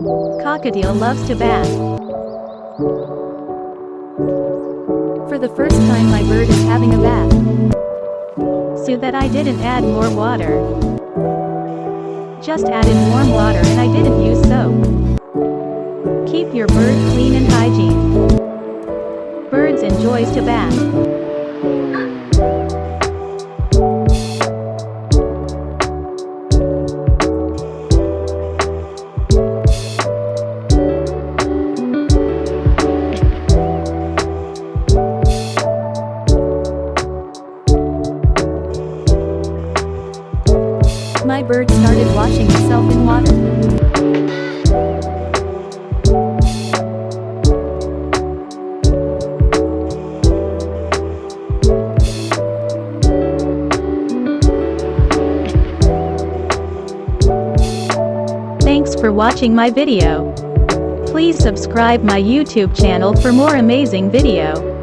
Cockatiel loves to bath. For the first time my bird is having a bath. So that I didn't add more water. Just added warm water and I didn't use soap. Keep your bird clean and hygiene. Birds enjoys to bath. My bird started washing himself in water. Thanks for watching my video. Please subscribe my YouTube channel for more amazing video.